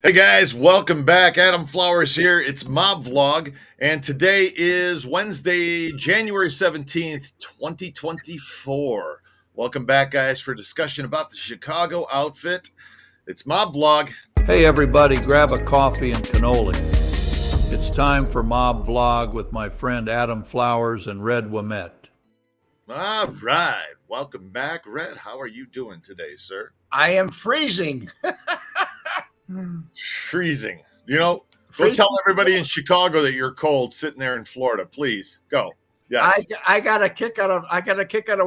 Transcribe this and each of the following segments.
Hey guys, welcome back. Adam Flowers here. It's Mob Vlog, and today is Wednesday, January 17th, 2024. Welcome back, guys, for discussion about the Chicago outfit. It's Mob Vlog. Hey everybody, grab a coffee and cannoli. It's time for Mob Vlog with my friend Adam Flowers and Red Wemette. All right. Welcome back, Red. How are you doing today, sir? I am freezing. Freezing. Go tell everybody in Chicago that you're cold sitting there in Florida. Please go. Yes. I got a kick out of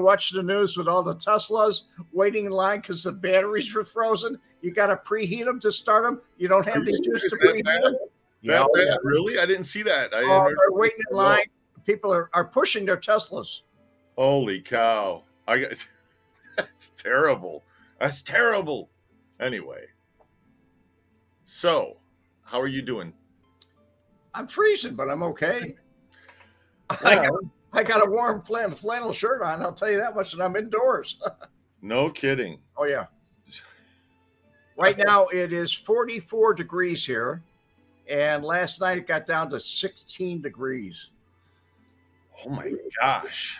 watching the news with all the Teslas waiting in line because the batteries were frozen. You got to preheat them to start them. You don't have the juice to preheat them. That bad? Really? I didn't see that. They're waiting in line. People are pushing their Teslas. Holy cow. That's terrible. That's terrible. Anyway. So, how are you doing? I'm freezing, but I'm okay. I got a warm flannel shirt on. I'll tell you that much, and I'm indoors. No kidding. Oh, yeah. Right now, it is 44 degrees here, and last night it got down to 16 degrees. Oh, my gosh.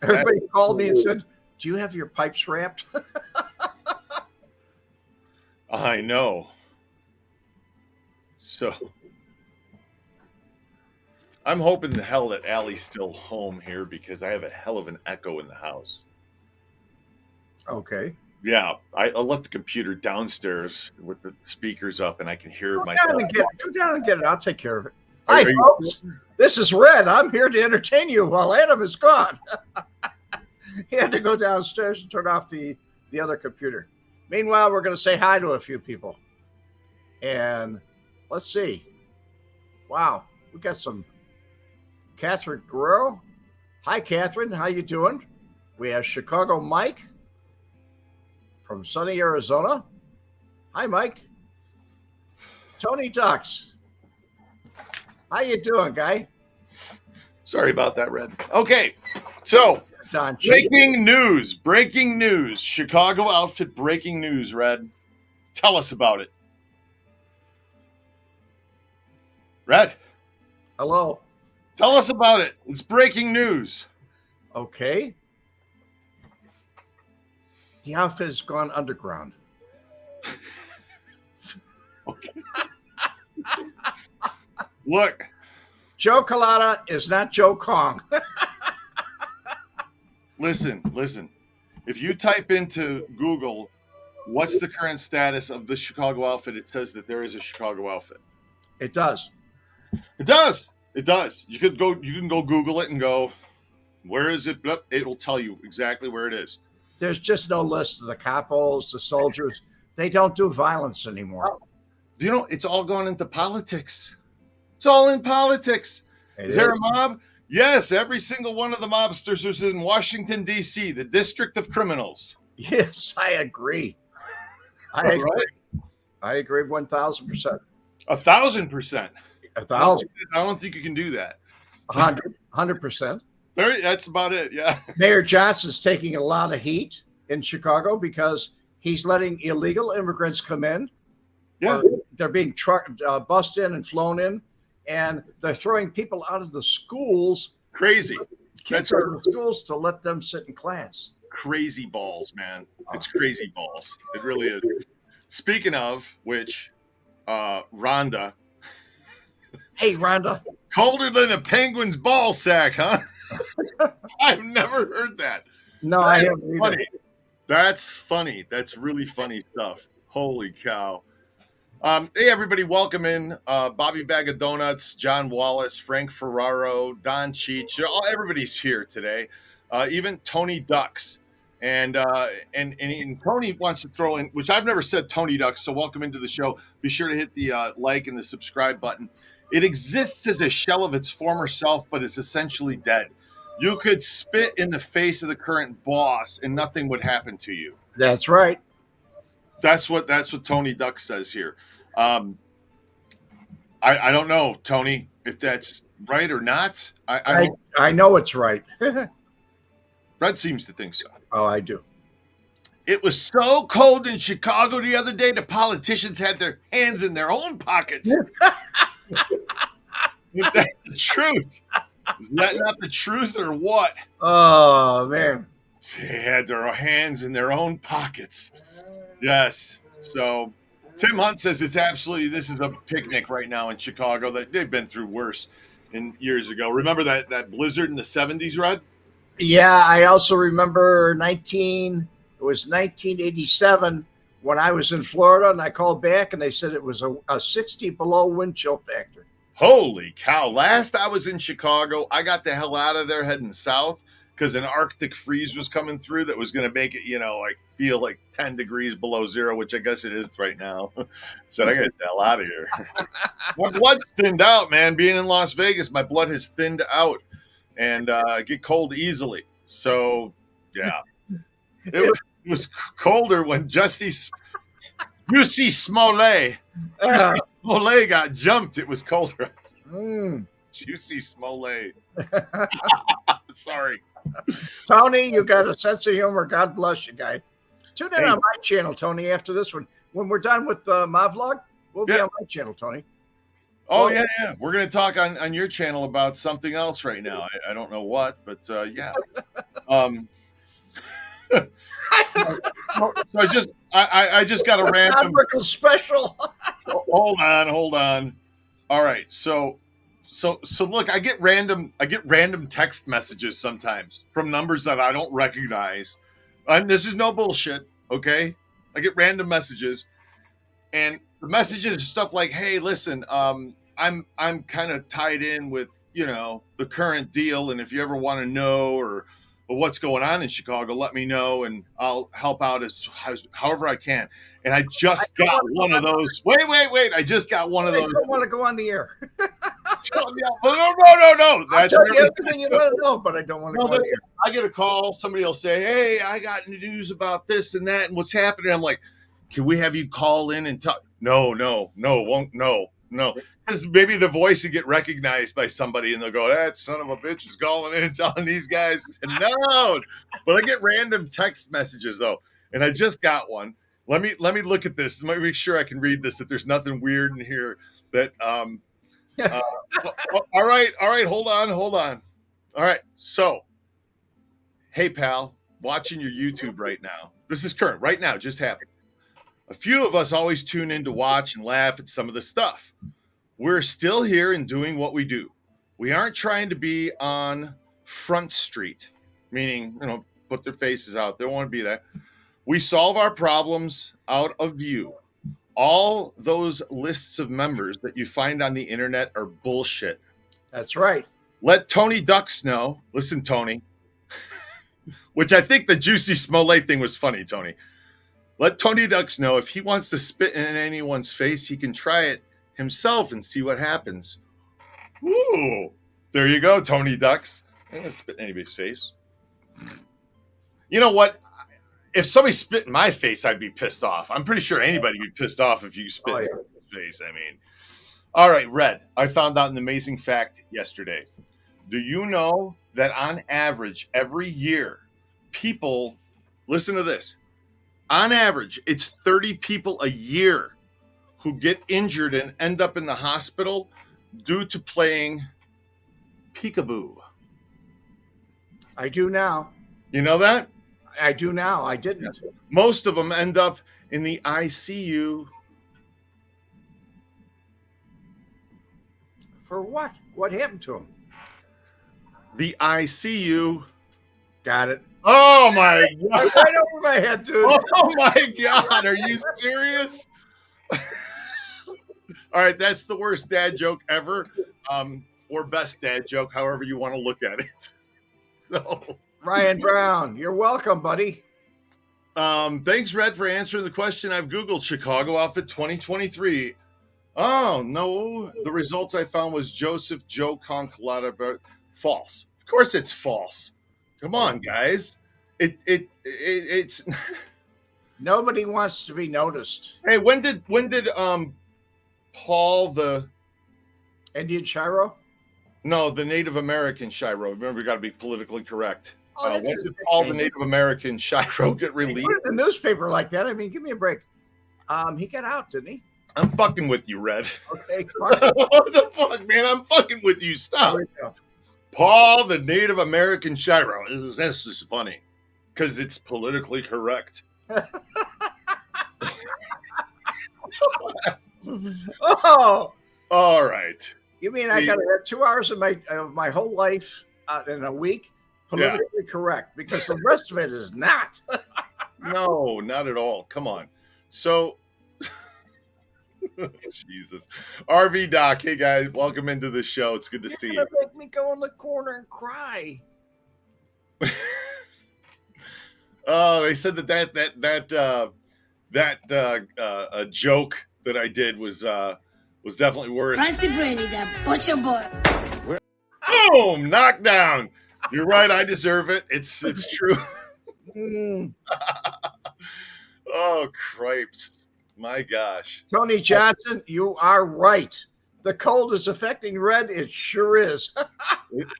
Everybody called me and said, do you have your pipes wrapped? I know. So, I'm hoping to hell that Allie's still home here because I have a hell of an echo in the house. Okay. Yeah, I left the computer downstairs with the speakers up, and I can hear myself. Go down and get it. I'll take care of it. Hi, folks. This is Red. I'm here to entertain you while Adam is gone. He had to go downstairs and turn off the other computer. Meanwhile, we're going to say hi to a few people. And let's see. Wow, we got some Catherine Guerrero. Hi, Catherine. How you doing? We have Chicago Mike from sunny Arizona. Hi, Mike. Tony Ducks. How you doing, guy? Sorry about that, Red. Okay, so breaking news. Chicago outfit breaking news, Red. Tell us about it. Red. Hello. Tell us about it. It's breaking news. Okay. The outfit has gone underground. Okay. Look. Joe Colada is not Joe Kong. Listen. If you type into Google, what's the current status of the Chicago outfit, it says that there is a Chicago outfit. It does. It does. You can go Google it and go, where is it? It will tell you exactly where it is. There's just no list of the capos, the soldiers. They don't do violence anymore. It's all gone into politics. It's all in politics. Is there a mob? Yes, every single one of the mobsters is in Washington, D.C., the District of Criminals. Yes, I agree. I agree 1,000%. 1,000%. 1,000. I don't think you can do that. 100%. That's about it, yeah. Mayor Johnson's taking a lot of heat in Chicago because he's letting illegal immigrants come in. Yeah. They're being bussed in and flown in, and they're throwing people out of the schools. Crazy. Kids out of the schools to let them sit in class. Crazy balls, man. It's crazy balls. It really is. Speaking of which, Rhonda. Hey, Rhonda. Colder than a penguin's ball sack, huh? I've never heard that. No, I haven't either. That's funny. That's really funny stuff. Holy cow. Hey, everybody. Welcome in. Bobby Bag of Donuts, John Wallace, Frank Ferraro, Don Cheech. Everybody's here today. Even Tony Ducks. And Tony wants to throw in, which I've never said Tony Ducks, so welcome into the show. Be sure to hit the like and the subscribe button. It exists as a shell of its former self, but it's essentially dead. You could spit in the face of the current boss and nothing would happen to you. That's right. That's what Tony Duck says here. I don't know, Tony, if that's right or not. I know it's right. Red seems to think so. Oh, I do. It was so cold in Chicago the other day, the politicians had their hands in their own pockets. Is that the truth? Is that not the truth or what? Oh, man. They had their hands in their own pockets. Yes. So Tim Hunt says this is a picnic right now in Chicago. That they've been through worse in years ago. Remember that blizzard in the 70s, Red? Yeah, I also remember 1987 when I was in Florida, and I called back and they said it was a 60 below wind chill factor. Holy cow. Last I was in Chicago, I got the hell out of there heading south because an Arctic freeze was coming through that was going to make it, like feel like 10 degrees below zero, which I guess it is right now. Said I got to get the hell out of here. My blood's thinned out, man. Being in Las Vegas, my blood has thinned out and get cold easily. So, yeah. It was colder when UC Smollett got jumped. It was colder. Juicy Smollett. Sorry. Tony, you got a sense of humor. God bless you, guy. Tune in on my channel, Tony, after this one. When we're done with my vlog, we'll be on my channel, Tony. Oh, yeah. We're going to talk on your channel about something else right now. I don't know what, but yeah. So I just got a random special. Hold on. All right. So look, I get random text messages sometimes from numbers that I don't recognize. And this is no bullshit, okay? I get random messages, and the messages are stuff like, "Hey, listen, I'm kind of tied in with the current deal, and if you ever want to know or what's going on in Chicago, let me know, and I'll help out as however I can." And I just got one of those. Wait! I just got one of those. I don't want to go on the air. No. That's everything you want to know, but I don't want to go on the air. I get a call. Somebody will say, "Hey, I got news about this and that and what's happening." I'm like, "Can we have you call in and talk?" No, because maybe the voice will get recognized by somebody and they'll go, "That son of a bitch is calling in and telling these guys." No, but I get random text messages though, and I just got one. Let me look at this. Let me make sure I can read this. That there's nothing weird in here. That all right. Hold on. All right. So, hey pal, watching your YouTube right now. This is current right now. Just happened. A few of us always tune in to watch and laugh at some of the stuff. We're still here and doing what we do. We aren't trying to be on Front Street, meaning, put their faces out. They don't want to be there. We solve our problems out of view. All those lists of members that you find on the internet are bullshit. That's right. Let Tony Ducks know. Listen, Tony, which I think the Juicy Smollett thing was funny, Tony. Let Tony Ducks know if he wants to spit in anyone's face, he can try it himself and see what happens. Ooh, there you go, Tony Ducks. I'm going to spit in anybody's face. You know what? If somebody spit in my face, I'd be pissed off. I'm pretty sure anybody would be pissed off if you spit in someone's face. I mean, all right, Red, I found out an amazing fact yesterday. Do you know that on average, every year, people, listen to this, on average, it's 30 people a year who get injured and end up in the hospital due to playing peekaboo. I do now. You know that? I do now. I didn't. Most of them end up in the ICU. For what? What happened to them? The ICU. Got it. Oh, my God. Right over my head, dude. Oh, my God. Are you serious? All right. That's the worst dad joke ever. Or best dad joke, however you want to look at it. So... Ryan Brown, you're welcome, buddy. Thanks, Red, for answering the question. I've Googled Chicago outfit 2023. Oh, no. The results I found was Joseph Joe Concolata, but false. Of course it's false. Come on, guys. It's nobody wants to be noticed. Hey, when did Paul the Indian Shiro? No, the Native American Shiro. Remember, we got to be politically correct. that's When his did Paul the nickname. Native American Shiro get He released? put it in the newspaper like that. I mean, give me a break. He got out, didn't he? I'm fucking with you, Red. Okay, fine. What the fuck, man? I'm fucking with you. Stop. There we go. Paul the Native American Shiro. This is funny because it's politically correct. Oh, All right. you mean I got to have 2 hours of my whole life in a week politically correct because the rest of it is not. No, not at all. Come on. So, Jesus. RV Doc, hey guys, welcome into the show. It's good to see you. Make me go in the corner and cry. Oh, they said that joke that I did was definitely worth. Fancy Brainy, that butcher boy. Boom! Knockdown. You're right. I deserve it. It's true. Oh, cripes. My gosh. Tony Johnson, you are right. The cold is affecting Red. It sure is.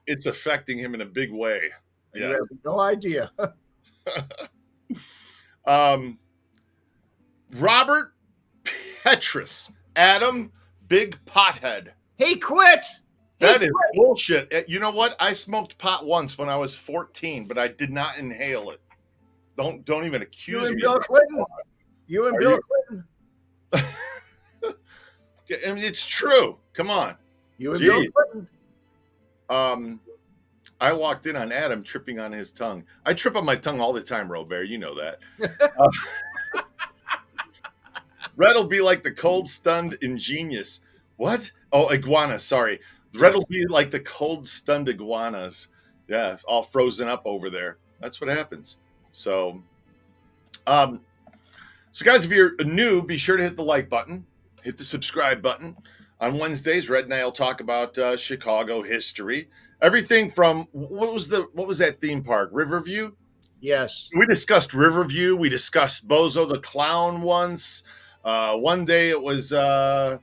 It's affecting him in a big way. You Yeah. have no idea. Robert Petrus, Adam, big pothead. He quit. That is bullshit. You know what? I smoked pot once when I was 14, but I did not inhale it. Don't even accuse You and me. Bill Clinton. You and Bill Clinton. I mean, it's true. Come on. You and Bill Clinton. I walked in on Adam tripping on his tongue. I trip on my tongue all the time, Robert. You know that. Red will be like the cold, stunned ingenious. What? Oh, iguana. Sorry. Red will be like the cold, stunned iguanas. Yeah, all frozen up over there. That's what happens. So, guys, if you're new, be sure to hit the like button, hit the subscribe button. On Wednesdays, Red and I will talk about Chicago history. Everything from what was that theme park? Riverview? Yes. We discussed Riverview. We discussed Bozo the Clown once. One day it was I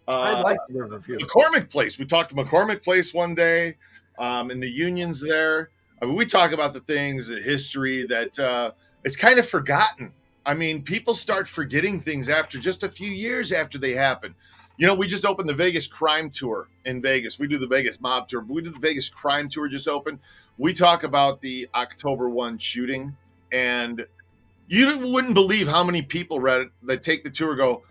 like Riverview. McCormick Place. We talked to McCormick Place one day, and the unions there. I mean, we talk about the things, the history that it's kind of forgotten. I mean, people start forgetting things after just a few years after they happen. You know, we just opened the Vegas crime tour in Vegas. We do the Vegas mob tour, but we do the Vegas crime tour just opened. We talk about the October 1 shooting, and you wouldn't believe how many people read it that take the tour go,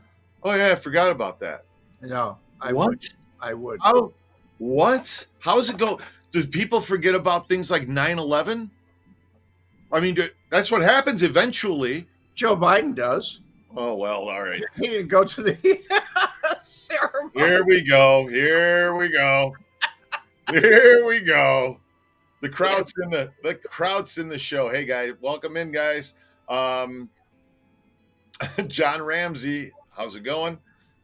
oh, yeah, I forgot about that. No. I What? Would. I would. How? What? How does it go? Do people forget about things like 9/11? I mean, that's what happens eventually. Joe Biden does. Oh, well, all right. He didn't go to the ceremony. Here we go. Here we go. Here we go. The crowd's in the show. Hey guys, welcome in, guys. John Ramsey, how's it going?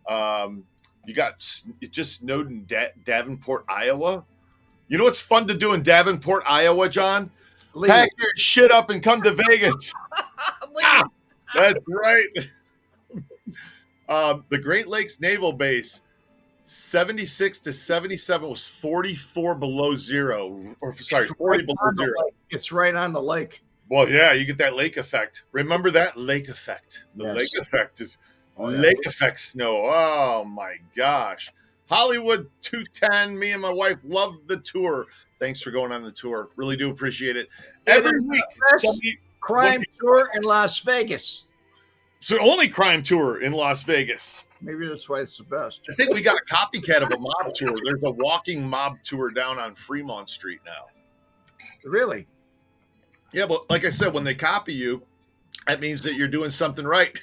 It just snowed in Davenport, Iowa. You know what's fun to do in Davenport, Iowa, John? Leave. Pack your shit up and come to Vegas. That's right. The Great Lakes Naval Base, 76 to 77 was 44 below zero. Or sorry, 40 below zero. It's right on the lake. Well, yeah, you get that lake effect. Remember that lake effect? The Yes. lake effect is Oh, yeah. lake effect snow. Oh my gosh. Hollywood 210. Me and my wife love the tour. Thanks for going on the tour. Really do appreciate it. Every week, Best crime tour in Las Vegas. it's the only crime tour in Las Vegas. Maybe that's why it's the best. I think we got a copycat of a mob tour. There's a walking mob tour down on Fremont Street now. Really? Yeah, but like I said, when they copy you, that means that you're doing something right.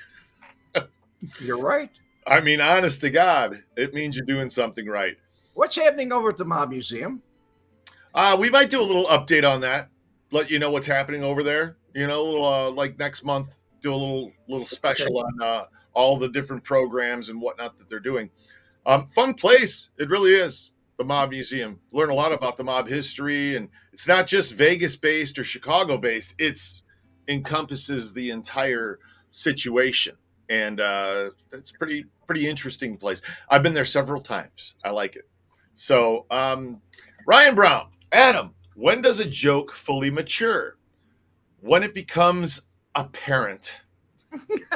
You're right. I mean, honest to God, it means you're doing something right. What's happening over at the Mob Museum? We might do a little update on that. Let you know what's happening over there. You know, a little, like next month, do a little special on all the different programs and whatnot that they're doing. Fun place. It really is. The Mob Museum. Learn a lot about the mob history, and it's not just Vegas based or Chicago based. It's encompasses the entire situation, and it's pretty interesting place. I've been there several times. I like it. So Ryan Brown, Adam, When does a joke fully mature? When it becomes apparent. Very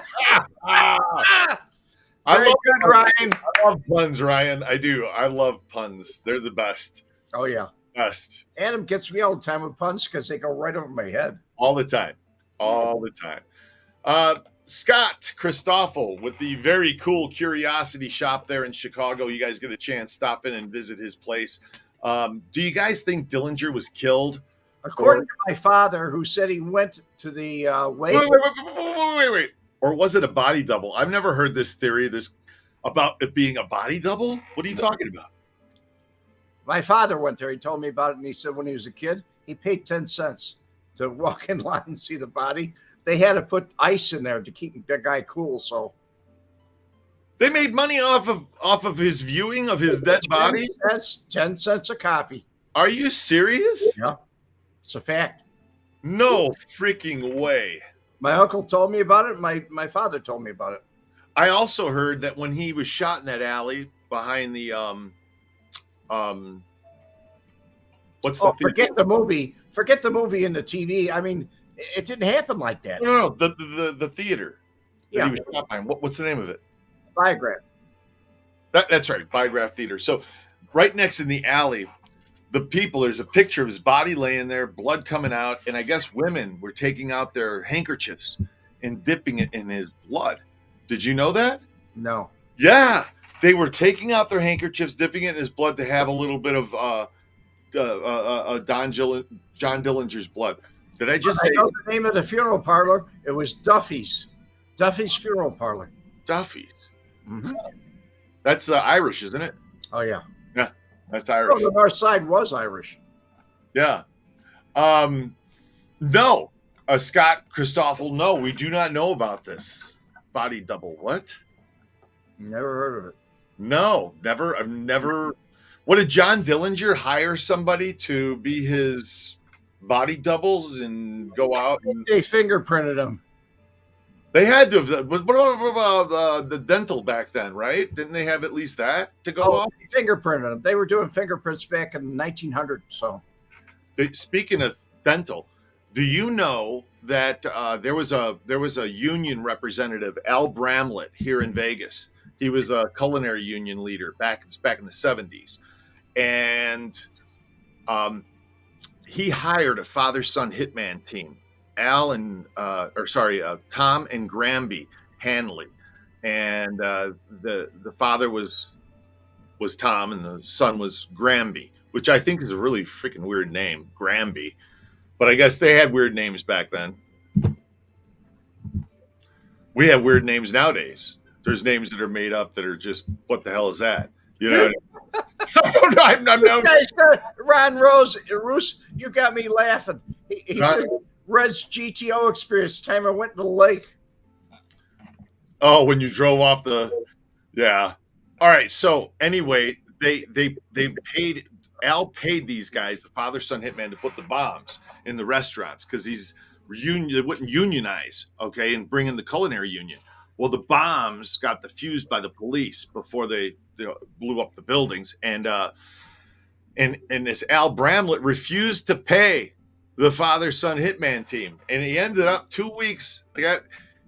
good, Ryan. I love puns, Ryan. I do. I love puns. They're the best. Oh, yeah. Best. Adam gets me all the time with puns because they go right over my head. All the time. All the time. Scott Christoffel with the very cool Curiosity Shop there in Chicago. You guys get a chance, stop in and visit his place. Do you guys think Dillinger was killed? According to my father, who said he went to the wake. Wait. Or was it a body double? I've never heard this theory about it being a body double. What are you talking about? My father went there. He told me about it, and he said when he was a kid, he paid 10 cents to walk in line and see the body. They had to put ice in there to keep the guy cool. So they made money off of his viewing of his dead body. 10 cents a copy. Are you serious? Yeah, it's a fact. No freaking way. My uncle told me about it. My father told me about it. I also heard that when he was shot in that alley behind the what's the forget the movie. Forget the movie and the TV. I mean, it didn't happen like that. No, the theater. Yeah. He was shot behind. What's the name of it? Biograph. That's right, Biograph Theater. So right next in the alley, there's a picture of his body laying there, blood coming out, and I guess women were taking out their handkerchiefs and dipping it in his blood. Did you know that? No. Yeah, they were taking out their handkerchiefs, dipping it in his blood to have a little bit of John Dillinger's blood. Did I just say? I know the name of the funeral parlor. It was Duffy's. Duffy's Funeral Parlor. Duffy's. Mm-hmm. That's Irish, isn't it? Oh yeah. Yeah, that's Irish. Oh, the north side was Irish. Yeah. No, Scott Christoffel. No, we do not know about this body double. What? Never heard of it. No, never. I've never. What, did John Dillinger hire somebody to be his body doubles and go out? They fingerprinted him. They had to have. What about the dental back then, right? Didn't they have at least that to go off? They fingerprinted them. They were doing fingerprints back in 1900. So, speaking of dental, do you know that there was a union representative, Al Bramlett, here in Vegas? He was a culinary union leader back in the 70s, and he hired a father-son hitman team. Tom and Granby Hanley, and the father was Tom and the son was Granby, which I think is a really freaking weird name, Granby. But I guess they had weird names back then. We have weird names nowadays. There's names that are made up that are just, what the hell is that? You know. I'm Ron Roos, you got me laughing. He said Red's GTO experience time I went to the lake. Oh, when you drove off yeah. All right. So anyway, they paid these guys, the father-son hitman, to put the bombs in the restaurants because they wouldn't unionize, okay, and bring in the culinary union. Well, the bombs got defused by the police before they blew up the buildings, and this Al Bramlett refused to pay the father-son hitman team, and he ended up 2 weeks.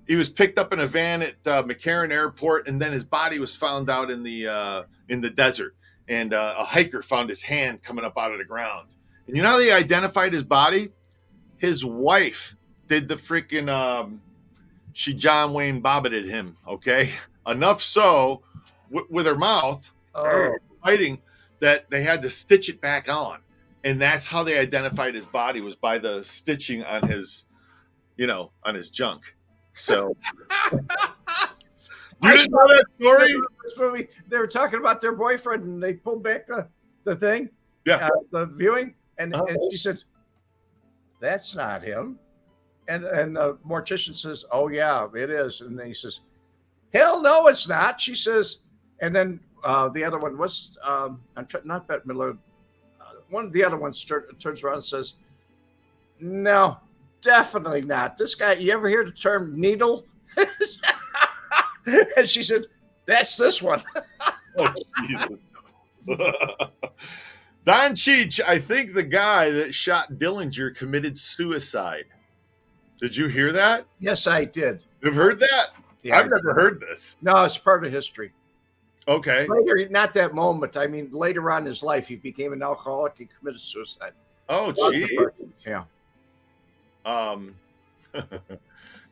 He was picked up in a van at McCarran Airport, and then his body was found out in the desert, and a hiker found his hand coming up out of the ground. And you know how they identified his body? His wife did the freaking she John Wayne Bobbited him, okay? Enough so with her mouth fighting that they had to stitch it back on. And that's how they identified his body, was by the stitching on his, on his junk. So you didn't know that story? This movie, they were talking about their boyfriend, and they pulled back the thing, the viewing, and she said, "That's not him." And the mortician says, "Oh yeah, it is." And then he says, "Hell no, it's not." She says, and then the other one was not Bette Midler. One of the other ones turns around and says, "No, definitely not. This guy, you ever hear the term needle?" And she said, "That's this one." Oh, Jesus. Don Cheech, I think the guy that shot Dillinger committed suicide. Did you hear that? Yes, I did. You've heard that? Yeah, I've never heard this. No, it's part of history. Okay. Later, not that moment. I mean, later on in his life, he became an alcoholic. He committed suicide. Oh, jeez. Yeah.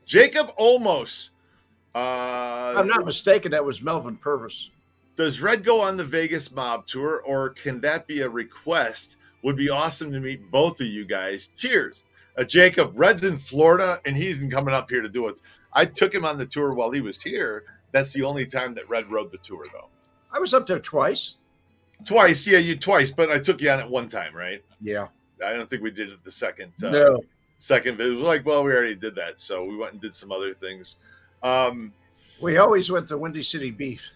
Jacob Olmos. I'm not mistaken. That was Melvin Purvis. Does Red go on the Vegas Mob tour, or can that be a request? Would be awesome to meet both of you guys. Cheers. Jacob, Red's in Florida, and he's coming up here to do it. I took him on the tour while he was here. That's the only time that Red rode the tour, though. I was up there twice. Twice, yeah, you twice, but I took you on it one time, right? Yeah. I don't think we did it the second. No. Second, it was like, well, we already did that, so we went and did some other things. We always went to Windy City Beef.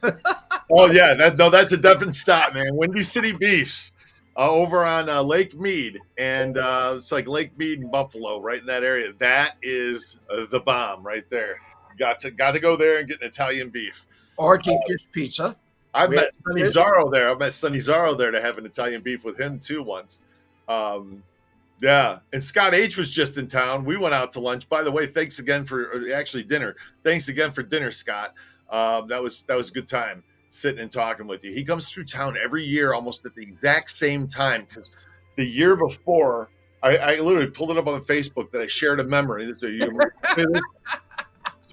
Oh yeah, that's a definite stop, man. Windy City Beefs over on Lake Mead, and it's like Lake Mead and Buffalo, right in that area. That is the bomb right there. Got to go there and get an Italian beef. Or deep dish pizza. I met Sonny Zarro there. I met Sonny Zarro there to have an Italian beef with him too once. Yeah, and Scott H was just in town. We went out to lunch. By the way, thanks again for actually dinner. Thanks again for dinner, Scott. That was a good time sitting and talking with you. He comes through town every year almost at the exact same time, because the year before, I literally pulled it up on Facebook that I shared a memory.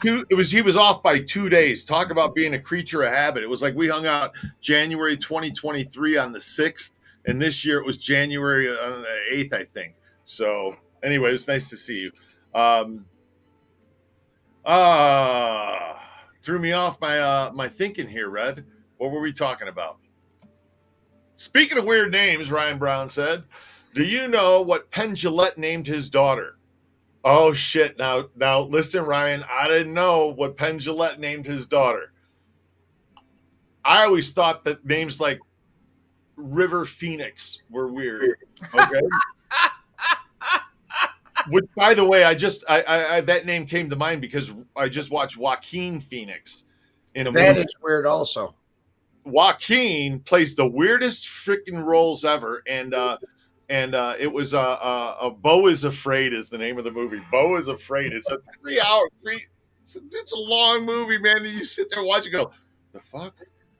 He was off by 2 days. Talk about being a creature of habit. It was like we hung out January 2023 on the 6th, and this year it was January on the 8th, I think. So anyway, it's nice to see you. Threw me off my thinking here, Red. What were we talking about? Speaking of weird names, Ryan Brown said, do you know what Penn Jillette named his daughter? Oh shit. Now listen, Ryan, I didn't know what Penn Jillette named his daughter. I always thought that names like River Phoenix were weird. Okay. Which, by the way, I that name came to mind because I just watched Joaquin Phoenix in a movie. That is weird also. Joaquin plays the weirdest freaking roles ever, and it was Beau is Afraid is the name of the movie. Beau is Afraid. It's a 3 hour. It's a long movie, man. And you sit there and watch it, go, the fuck?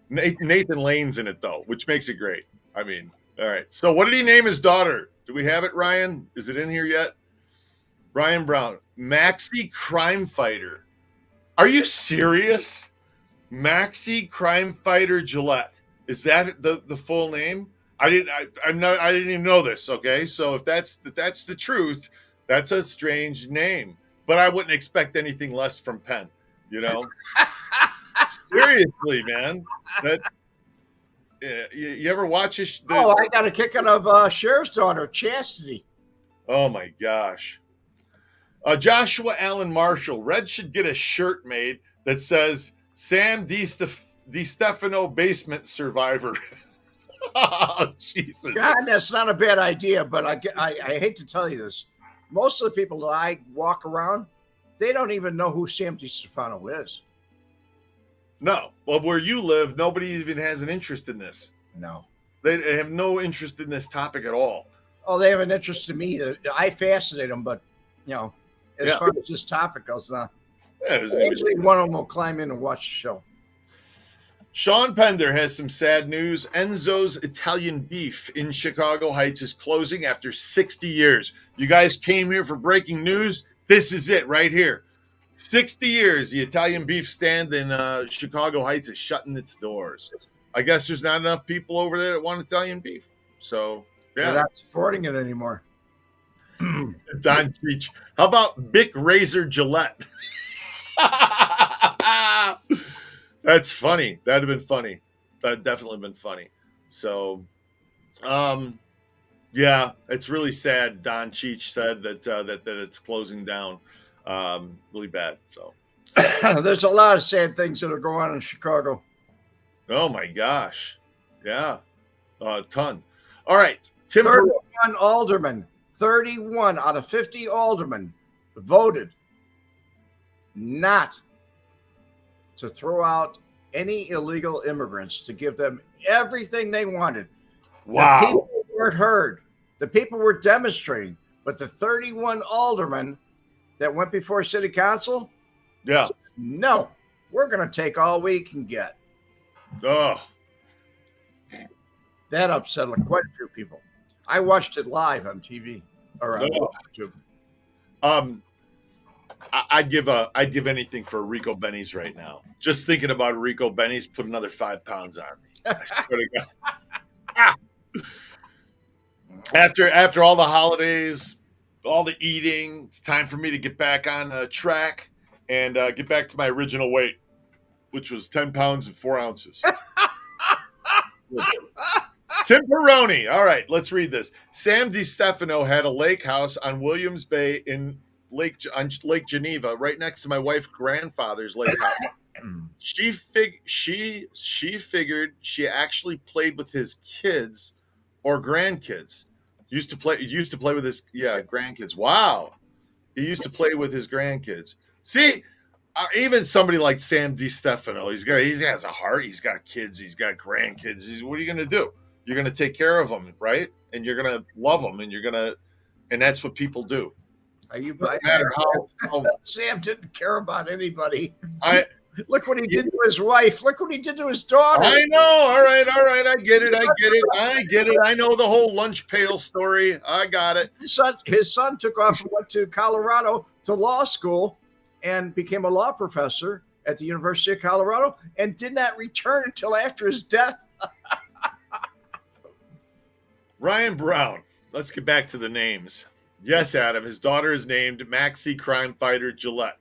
Nathan Lane's in it though, which makes it great. I mean, all right. So what did he name his daughter? Do we have it, Ryan? Is it in here yet? Ryan Brown, Maxie Crime Fighter. Are you serious? Maxie Crime Fighter Gillette. Is that the full name? I didn't even know this. Okay, so if that's the truth, that's a strange name. But I wouldn't expect anything less from Penn. You know, seriously, man. That you ever watch I got a kick out of Sheriff's daughter, Chastity. Oh my gosh. Joshua Allen Marshall. Red should get a shirt made that says Sam DiStefano Basement Survivor. Oh, Jesus. God, that's not a bad idea, but I hate to tell you this. Most of the people that I walk around, they don't even know who Sam DiStefano is. No. Well, where you live, nobody even has an interest in this. No. They have no interest in this topic at all. Oh, they have an interest in me. I fascinate them, but, you know, as far as this topic goes, usually one of them will climb in and watch the show. Sean Pender has some sad news. Enzo's Italian Beef in Chicago Heights is closing after 60 years. You guys came here for breaking news. This is it right here. 60 years, the Italian beef stand in Chicago Heights is shutting its doors. I guess there's not enough people over there that want Italian beef. So, yeah. They're not supporting it anymore. Don Cheech. How about Bic Razor Gillette? That's funny. That'd have been funny. That'd definitely been funny. So, yeah, it's really sad. Don Cheech said that it's closing down. Really bad. So, there's a lot of sad things that are going on in Chicago. Oh my gosh, yeah, a ton. All right, Tim. 31 aldermen. 31 out of 50 aldermen voted not to throw out any illegal immigrants, to give them everything they wanted. Wow. The people weren't heard. The people were demonstrating, but the 31 aldermen that went before city council, Yeah. no, we're going to take all we can get. Oh. That upset quite a few people. I watched it live on TV or on YouTube. I'd give anything for a Rico Benny's right now. Just thinking about a Rico Benny's, put another 5 pounds on me. I swear to God. After all the holidays, all the eating, it's time for me to get back on track and get back to my original weight, which was 10 pounds and 4 ounces. Tim Peroni. All right, let's read this. Sam DiStefano had a lake house on Williams Bay in Lake Geneva, right next to my wife's grandfather's lake house. She figured she actually played with his kids or grandkids. Used to play with his grandkids. Wow, he used to play with his grandkids. See, even somebody like Sam DiStefano, he has a heart. He's got kids. He's got grandkids. What are you going to do? You're going to take care of them, right? And you're going to love them, and that's what people do. Doesn't matter how Sam didn't care about anybody. Look what he did to his wife. Look what he did to his daughter. I know. All right. I get it. I know the whole lunch pail story. I got it. His son took off and went to Colorado to law school and became a law professor at the University of Colorado and did not return until after his death. Ryan Brown. Let's get back to the names. Yes, Adam. His daughter is named Maxi Crime Fighter Gillette.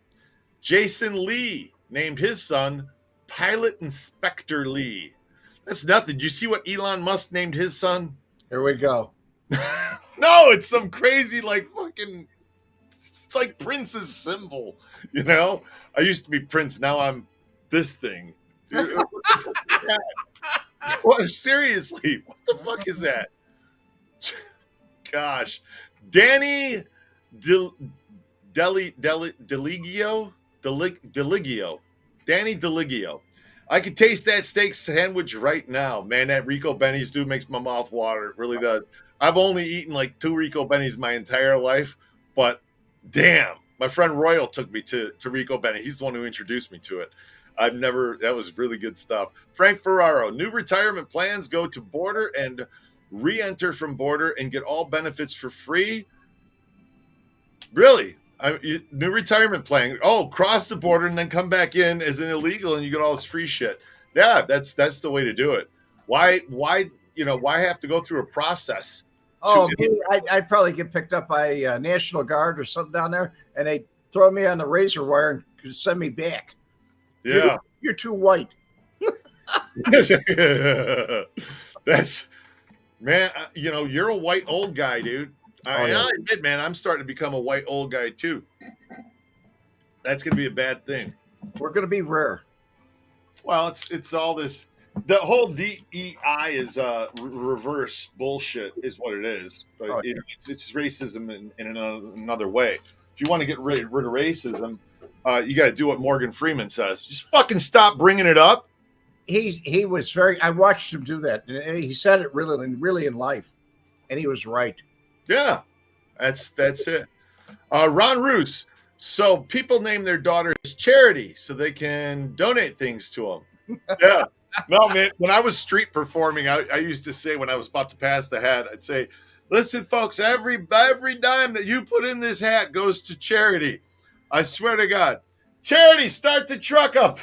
Jason Lee named his son Pilot Inspector Lee. That's nothing. Did you see what Elon Musk named his son? Here we go. No, it's some crazy it's like Prince's symbol. I used to be Prince. Now I'm this thing. What? Seriously, what the fuck is that? Gosh. Danny Dillinger. Danny Dillinger. I could taste that steak sandwich right now. Man, that Rico Benny's dude makes my mouth water. It really does. I've only eaten like 2 Rico Benny's my entire life, but damn, my friend Royal took me to Rico Benny. He's the one who introduced me to it. That was really good stuff. Frank Ferraro, new retirement plans, go to Border and re-enter from Border and get all benefits for free. Really? New retirement plan. Oh, cross the border and then come back in as an illegal and you get all this free shit. Yeah, that's the way to do it. Why have to go through a process? Oh, I'd probably get picked up by National Guard or something down there, and they throw me on the razor wire and send me back. Yeah, you're too white. That's man. You're a white old guy, dude. I admit, man, I'm starting to become a white old guy too. That's going to be a bad thing. We're going to be rare. Well, it's all this. The whole DEI is reverse bullshit, is what it is. But it's racism in another way. If you want to get rid of racism, you got to do what Morgan Freeman says. Just fucking stop bringing it up. He was very. I watched him do that. He said it really in life, and he was right. Yeah, that's it. Ron Roos. So people name their daughters Charity so they can donate things to them. Yeah. No, man. When I was street performing, I used to say when I was about to pass the hat, I'd say, "Listen, folks, every dime that you put in this hat goes to charity. I swear to God, Charity, start the truck up."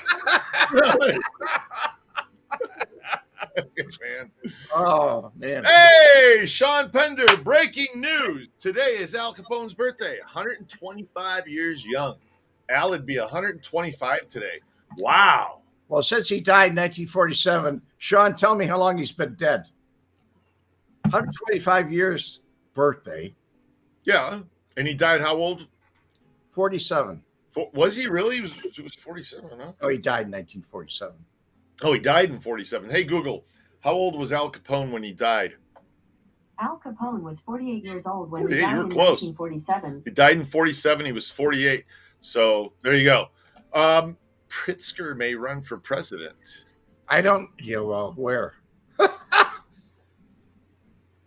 Man. Oh, man. Hey, Sean Pender, breaking news. Today is Al Capone's birthday, 125 years young. Al would be 125 today. Wow. Well, since he died in 1947, Sean, tell me how long he's been dead. 125 years birthday. Yeah. And he died how old? 47. Was he really? He was 47, huh? Oh, he died in 1947. Oh, he died in 47. Hey, Google, how old was Al Capone when he died? Al Capone was 48 years old when he died you were in close. 1947. He died in 47. He was 48. So there you go. Pritzker may run for president. I don't. Yeah, well, where?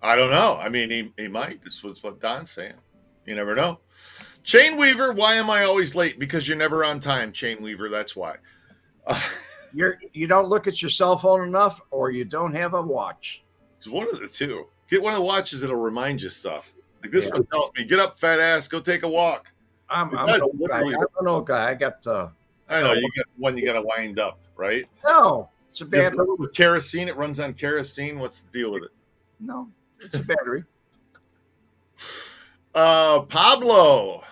I don't know. I mean, he might. This was what Don's saying. You never know. Chain Weaver, why am I always late? Because you're never on time, Chain Weaver. That's why. You don't look at your cell phone enough, or you don't have a watch. It's one of the two. Get one of the watches that'll remind you stuff. Like this one tells me, get up, fat ass, go take a walk. I'm an old guy. I got. I know you got one. You got to wind up, right? No, it's a battery. With kerosene, it runs on kerosene. What's the deal with it? No, it's a battery. Pablo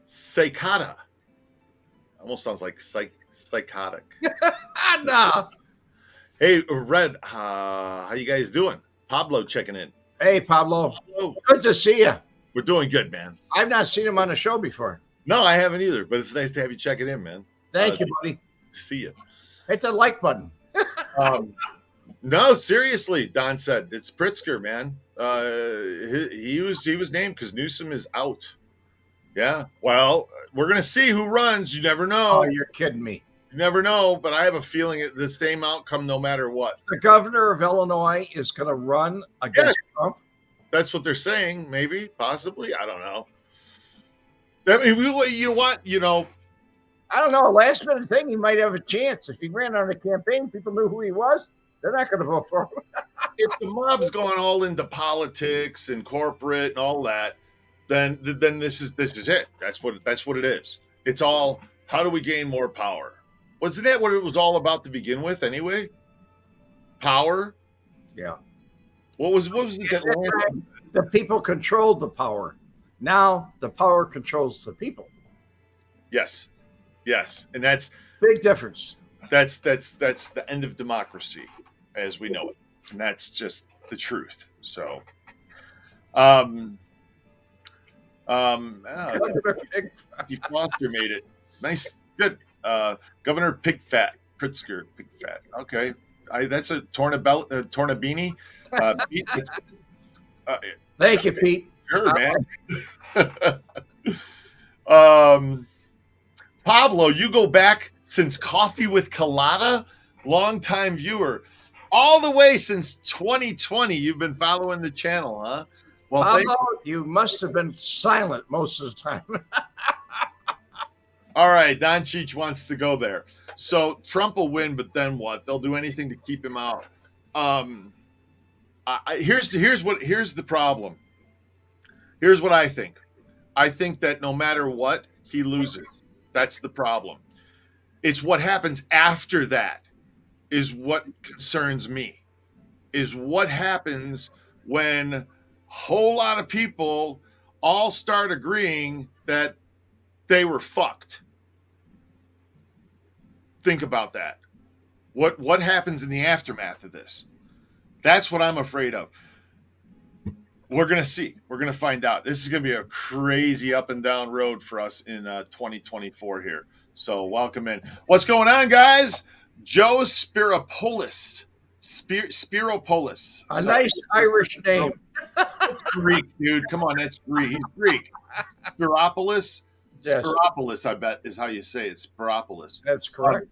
Secada. Almost sounds like psychotic. No. Hey, Red, how you guys doing? Pablo checking in. Hey, Pablo. Good to see you. We're doing good, man. I've not seen him on the show before. No, I haven't either, but it's nice to have you checking in, man. Thank you, buddy. To see you. Hit the like button. No, seriously, Don said it's Pritzker, man. He was named because Newsom is out. Yeah. Well, we're gonna see who runs. You never know. Oh, you're kidding me. You never know, but I have a feeling the same outcome no matter what. The governor of Illinois is going to run against Trump. That's what they're saying. Maybe, possibly. I don't know. I mean, you know what? You know, I don't know. Last minute thing, he might have a chance. If he ran on a campaign, people knew who he was. They're not going to vote for him. If the mob's gone all into politics and corporate and all that, then this is it. That's what it is. It's all, how do we gain more power? Wasn't that what it was all about to begin with anyway? Power? Yeah. What was it? The people controlled the power. Now the power controls the people. Yes. And that's big difference. That's the end of democracy as we know it. And that's just the truth. So Foster made it. Nice, good. Governor Pigfat, Pritzker, Pigfat. Okay, that's a Tornabini. Pete, thank you, Pete. Sure, man. Pablo, you go back since Coffee with Culotta, longtime viewer, all the way since 2020. You've been following the channel, huh? Well, Pablo, you must have been silent most of the time. All right, Don Cheech wants to go there. So Trump will win, but then what? They'll do anything to keep him out. Here's the problem. Here's what I think. I think that no matter what, he loses. That's the problem. It's what happens after that is what concerns me. Is what happens when a whole lot of people all start agreeing that they were fucked. Think about that. What happens in the aftermath of this? That's what I'm afraid of. We're going to see. We're going to find out. This is going to be a crazy up and down road for us in 2024 here. So welcome in. What's going on, guys? Joe Spiropoulos. Spiropoulos. A nice Irish name. It's Greek, dude. Come on, that's Greek. He's Greek. Spiropoulos. Yes. Spiropoulos, I bet, is how you say it. Spiropoulos. That's correct.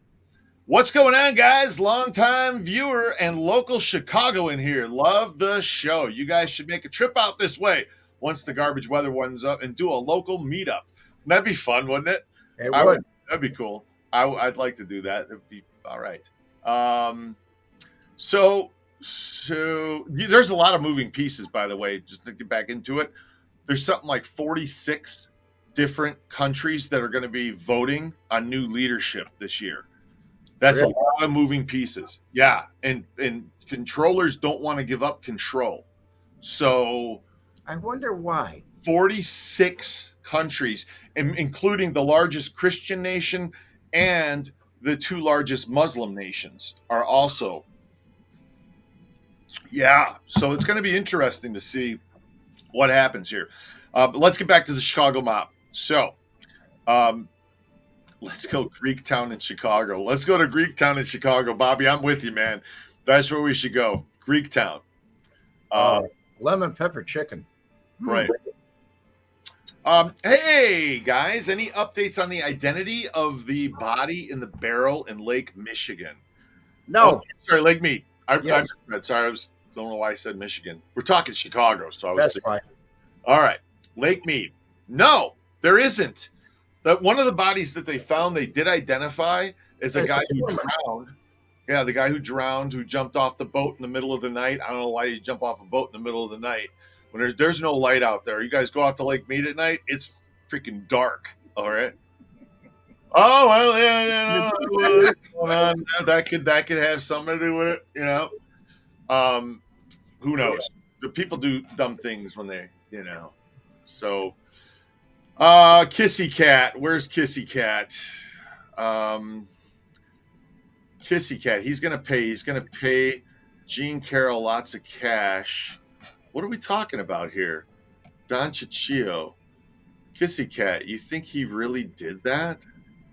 What's going on, guys? Longtime viewer and local Chicago in here. Love the show. You guys should make a trip out this way once the garbage weather warms up and do a local meetup. That'd be fun, wouldn't it? It would. That'd be cool. I'd like to do that. It'd be all right. So there's a lot of moving pieces, by the way, just to get back into it. There's something like 46 different countries that are going to be voting on new leadership this year. That's really? A lot of moving pieces. Yeah. And controllers don't want to give up control. So I wonder why. 46 countries, including the largest Christian nation and the two largest Muslim nations are also. Yeah. So it's going to be interesting to see what happens here. But let's get back to the Chicago mob. So let's go Greektown in Chicago. Let's go to Greektown in Chicago. Bobby, I'm with you, man. That's where we should go. Greektown. Lemon pepper chicken. Right. Hey, guys, any updates on the identity of the body in the barrel in Lake Michigan? No. Oh, sorry, Lake Mead. Yes. I'm sorry. I was Don't know why I said Michigan. We're talking Chicago, so I was That's thinking. fine. All right, Lake Mead. No, there isn't. That one of the bodies that they found, they did identify as a guy who drowned. Yeah, the guy who drowned, who jumped off the boat in the middle of the night. I don't know why you jump off a boat in the middle of the night when there's no light out there. You guys go out to Lake Mead at night, it's freaking dark. All right. Oh well, yeah, what's going on? That could have something to do with it, you know. Who knows? The people do dumb things when they, you know. So, Kissy Cat. Where's Kissy Cat? Kissy Cat. He's gonna pay. He's gonna pay Gene Carroll lots of cash. What are we talking about here? Don Ciccio. Kissy Cat. You think he really did that?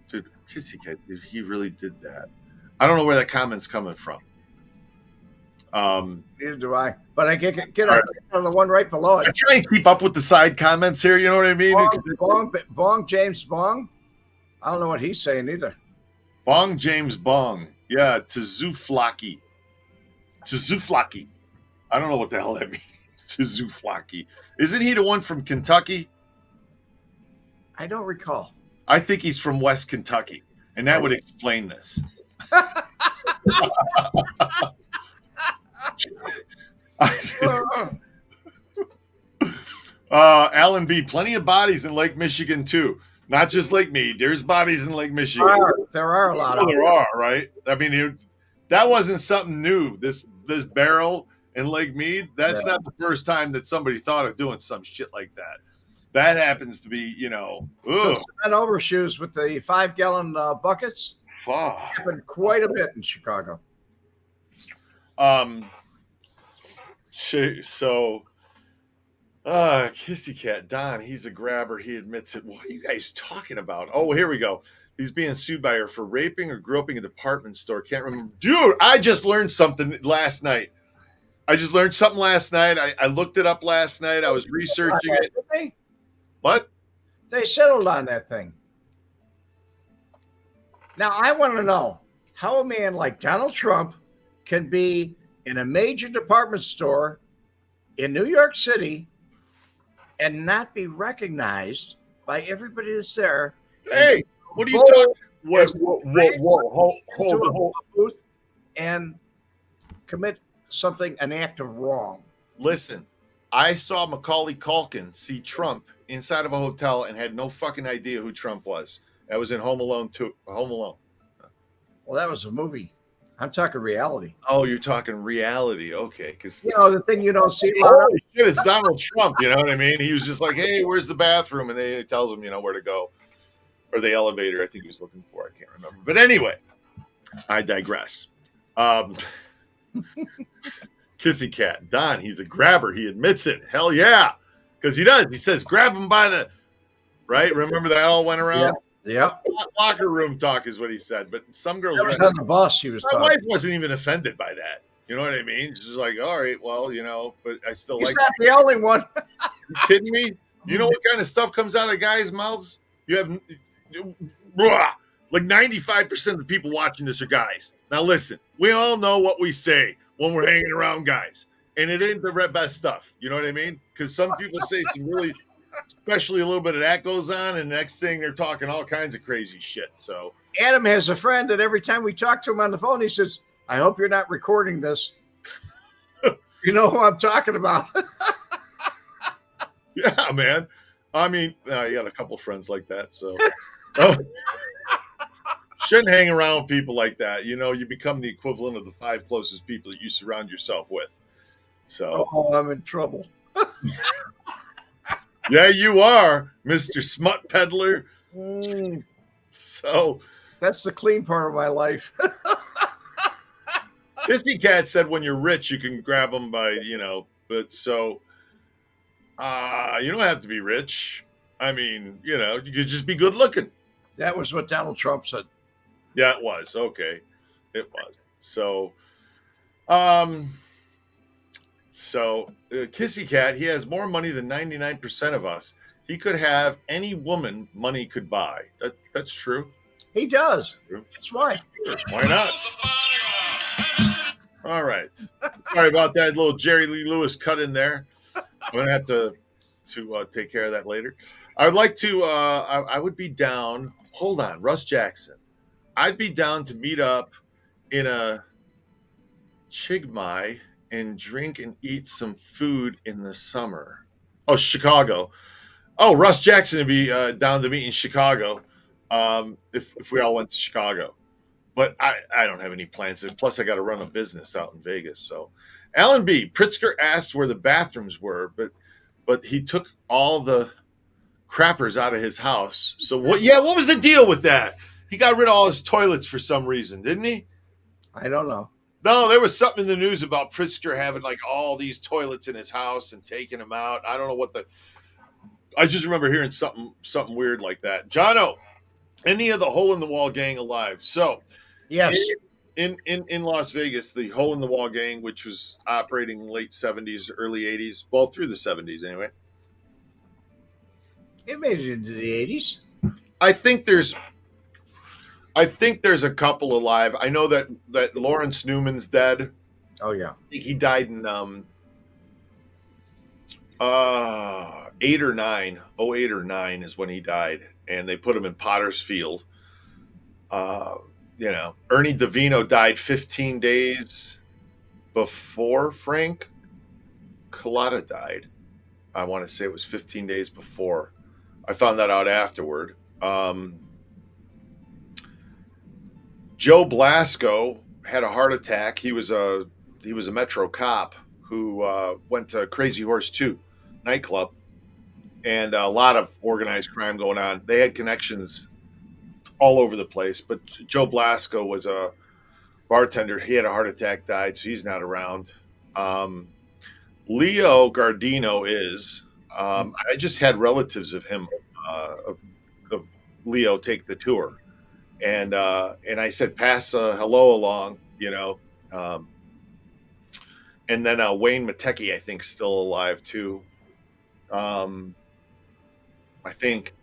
Dude, Kissy Cat. He really did that. I don't know where that comment's coming from. Neither do I. But I get on the one right below it. I try and keep up with the side comments here. You know what I mean? Bong James Bong. I don't know what he's saying either. Bong James Bong. Yeah, Tazuflaki. I don't know what the hell that means. Tazuflaki. Isn't he the one from Kentucky? I don't recall. I think he's from West Kentucky, and that would explain this. Alan B. Plenty of bodies in Lake Michigan too. Not just Lake Mead. There's bodies in Lake Michigan. There are a lot. There are, right? I mean, that wasn't something new. This barrel in Lake Mead. That's not the first time that somebody thought of doing some shit like that. That happens to be, you know, and overshoes with the 5-gallon buckets. Happened quite a bit in Chicago. So, Kissy Cat, Don, he's a grabber. He admits it. What are you guys talking about? Oh, here we go. He's being sued by her for raping or groping a department store. Can't remember. Dude, I just learned something last night. I looked it up last night. I was researching it. What? They settled on that thing. Now, I want to know how a man like Donald Trump can be in a major department store in New York City and not be recognized by everybody that's there. Hey, what are you talking? Hold. Booth and commit an act of wrong. Listen, I saw Macaulay Culkin see Trump inside of a hotel and had no fucking idea who Trump was. That was in Home Alone 2. Home Alone. Well, that was a movie. I'm talking reality. Oh, you're talking reality. Okay. Because, you know, the thing you don't see. Holy shit, it's Donald Trump. You know what I mean? He was just like, hey, where's the bathroom? And he tells him, you know, where to go. Or the elevator, I think he was looking for. I can't remember. But anyway, I digress. Kissy Cat. Don, he's a grabber. He admits it. Hell yeah. Because he does. He says, grab him by the... Right? Remember that all went around? Yeah. Locker room talk is what he said. But some girls... That was on the bus he was talking. My wife wasn't even offended by that. You know what I mean? She's like, all right, well, you know, but I still He's like... He's not the only one. You kidding me? You know what kind of stuff comes out of guys' mouths? You have... Like 95% of the people watching this are guys. Now listen, we all know what we say when we're hanging around guys. And it ain't the best stuff. You know what I mean? Because some people say some really, especially a little bit of that goes on, and the next thing they're talking all kinds of crazy shit. So Adam has a friend that every time we talk to him on the phone, he says, I hope you're not recording this. You know who I'm talking about. Yeah, man. I mean, you got a couple friends like that, so shouldn't hang around with people like that. You know, you become the equivalent of the 5 closest people that you surround yourself with. So, I'm in trouble. Yeah, you are, Mr. Smut Peddler. So that's the clean part of my life. Kissy Cat said when you're rich, you can grab them by, you know, but so you don't have to be rich. I mean, you know, you could just be good looking. That was what Donald Trump said. Yeah, it was. Okay. It was. So, Kissy Cat, he has more money than 99% of us. He could have any woman money could buy. That's true. He does. That's why. Why not? All right. Sorry about that little Jerry Lee Lewis cut in there. I'm gonna have to take care of that later. I would like to. I would be down. Hold on, Russ Jackson. I'd be down to meet up in a Chigmai and drink and eat some food in the summer. Oh, Chicago. Oh, Russ Jackson would be down to meet in Chicago. If we all went to Chicago. But I don't have any plans. And plus, I got to run a business out in Vegas. So, Alan B. Pritzker asked where the bathrooms were, but he took all the crappers out of his house. So what? Yeah, what was the deal with that? He got rid of all his toilets for some reason, didn't he? I don't know. No, there was something in the news about Pritzker having like all these toilets in his house and taking them out. I don't know what the. I just remember hearing something weird like that. Jono, any of the Hole in the Wall gang alive? So. Yes. In Las Vegas, the Hole in the Wall gang, which was operating late 70s, early 80s, well, through the 70s anyway. It made it into the 80s. I think there's a couple alive. I know that Lawrence Newman's dead. Oh yeah. I think he died in 8 or 9. 08 or 9 is when he died, and they put him in Potter's Field. Ernie DeVino died 15 days before Frank Cullotta died. I want to say it was 15 days before. I found that out afterward. Joe Blasco had a heart attack. He was a Metro cop who went to Crazy Horse 2 nightclub, and a lot of organized crime going on. They had connections all over the place, but Joe Blasco was a bartender. He had a heart attack, died, so he's not around. Leo Gardino is. I just had relatives of him, of Leo, take the tour, and I said, pass a hello along, and then Wayne Matecki, I think, still alive too. I think.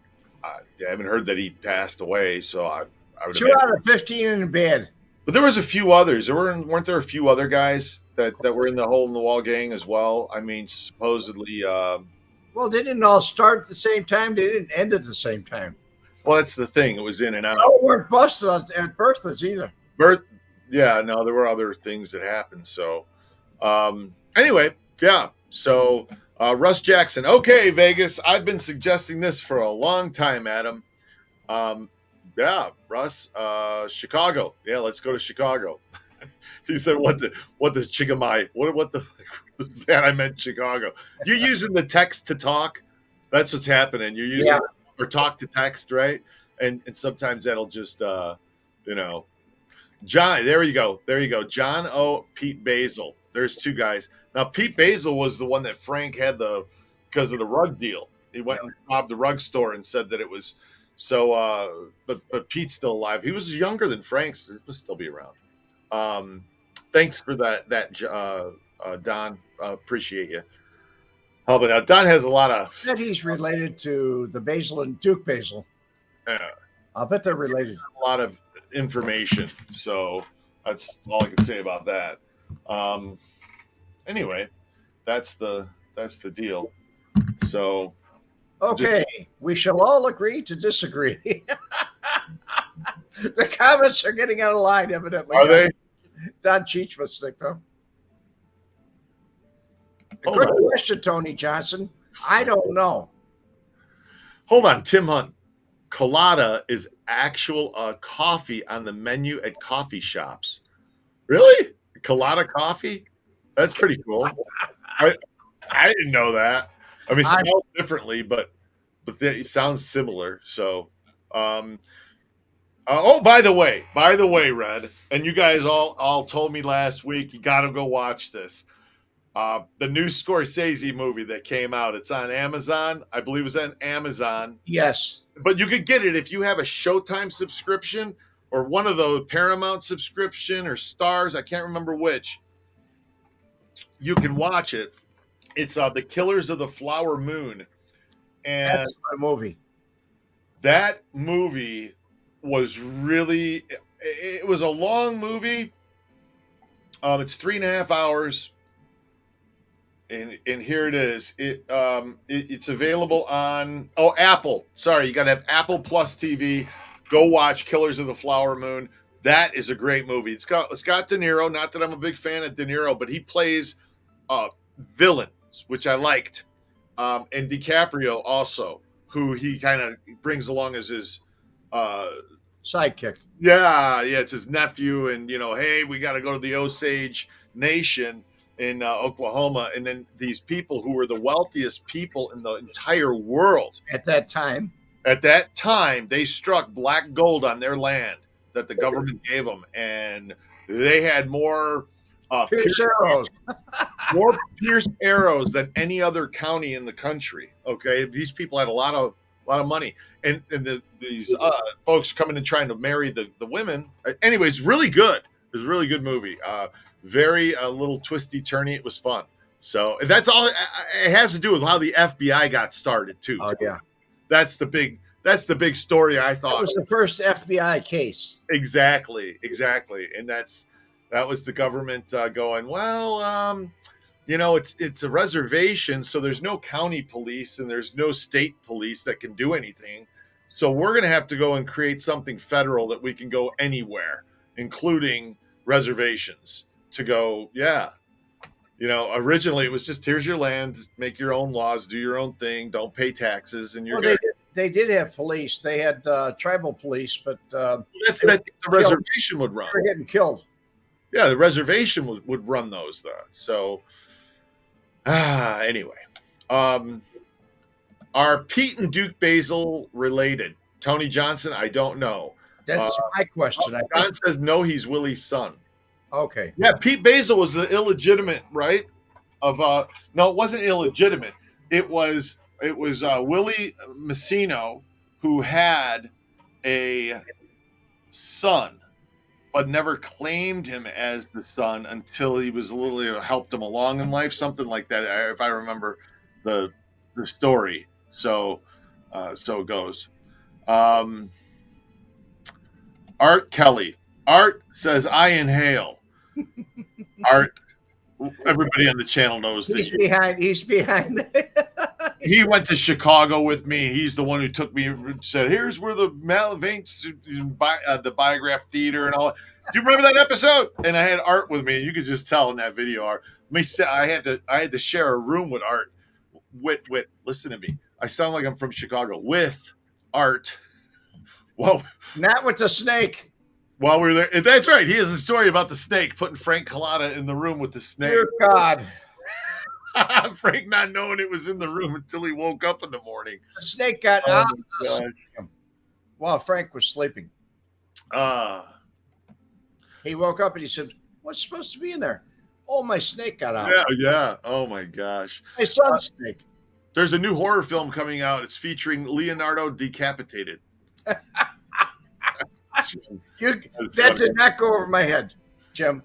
I haven't heard that he passed away, so I would. 2 out of 15 in bed. But there was a few others. Weren't there a few other guys that were in the Hole in the Wall gang as well? I mean, supposedly. Well, they didn't all start at the same time. They didn't end at the same time. Well, that's the thing. It was in and out. All weren't busted at birthdays either. Yeah, no, there were other things that happened. So, anyway, yeah. So. Russ Jackson. Okay, Vegas. I've been suggesting this for a long time, Adam. Yeah, Russ. Chicago. Yeah, let's go to Chicago. He said, "What the Chigamai? What the was that? I meant Chicago." You're using the text to talk. That's what's happening. You're using or talk to text, right? And sometimes that'll just John. There you go. John O. Pete Basil. There's 2 guys. Now, Pete Basil was the one that Frank had because of the rug deal. He went and robbed the rug store and said that it was so. But Pete's still alive. He was younger than Frank, so he'll still be around. Thanks for that, Don. Appreciate you helping out. Don has a lot of. That he's related to the Basil and Duke Basil. Yeah, I'll bet they're related. A lot of information. So that's all I can say about that. Anyway, that's the deal. So, okay, we shall all agree to disagree. The comments are getting out of line, evidently. Are they? Don Cheech was sick, though. Good question, Tony Johnson. I don't know. Hold on, Tim Hunt. Colada is actual coffee on the menu at coffee shops. Really? Colada coffee? That's pretty cool. I didn't know that. I mean, it smells differently, but it sounds similar. So, by the way, Red, and you guys all told me last week you got to go watch this. The new Scorsese movie that came out. It's on Amazon. I believe it's on Amazon. Yes, but you could get it if you have a Showtime subscription or one of those Paramount subscription or Stars. I can't remember which. You can watch it. It's The Killers of the Flower Moon. And that's my movie. That movie was really, it was a long movie, It's 3.5 hours, and here it is. It's available on Apple. Sorry, you got to have Apple Plus TV. Go watch Killers of the Flower Moon. That is a great movie. It's got De Niro. Not that I'm a big fan of De Niro, but he plays villains, which I liked. And DiCaprio also, who he kind of brings along as his sidekick. Yeah, it's his nephew, and hey, we got to go to the Osage Nation in Oklahoma, and then these people who were the wealthiest people in the entire world At that time, they struck black gold on their land that the government gave them, and they had more Pierce arrows. more Pierce arrows than any other county in the country. Okay, these people had a lot of money, and these folks coming and trying to marry the women. Anyway, it's really good. It's a really good movie. Very a little twisty turny. It was fun. So that's all. It has to do with how the FBI got started too. Oh yeah, that's the big story. I thought it was the first FBI case. Exactly, and that was the government going, well, it's a reservation, so there's no county police and there's no state police that can do anything. So we're going to have to go and create something federal that we can go anywhere, including reservations, to go, originally it was just, here's your land, make your own laws, do your own thing, don't pay taxes, and you're good. They did have police. They had tribal police, but the reservation would run. They were getting killed. Yeah, the reservation would run those, though. So, anyway, are Pete and Duke Basil related? Tony Johnson, I don't know. That's my question. John says no, he's Willie's son. Okay. Yeah, Pete Basil was the illegitimate, right? No, it wasn't illegitimate. It was Willie Messino who had a son, but never claimed him as the son until he was helped him along in life, something like that, if I remember the story. So it goes. Art Kelly. Art says, I inhale. Art, everybody on the channel knows He's behind. He went to Chicago with me. He's the one who took me and said, here's where the Biograph Theater and all that. Do you remember that episode? And I had Art with me. You could just tell in that video, Art. I had to share a room with Art. Listen to me. I sound like I'm from Chicago. With Art. Well, not with the snake. While we were there. That's right. He has a story about the snake, putting Frank Collada in the room with the snake. Dear God. Frank not knowing it was in the room until he woke up in the morning. The snake got out while Frank was sleeping. He woke up and he said, what's supposed to be in there? Oh, my snake got out. Yeah. Oh, my gosh. My son's snake. There's a new horror film coming out. It's featuring Leonardo decapitated. That did not go over my head, Jim.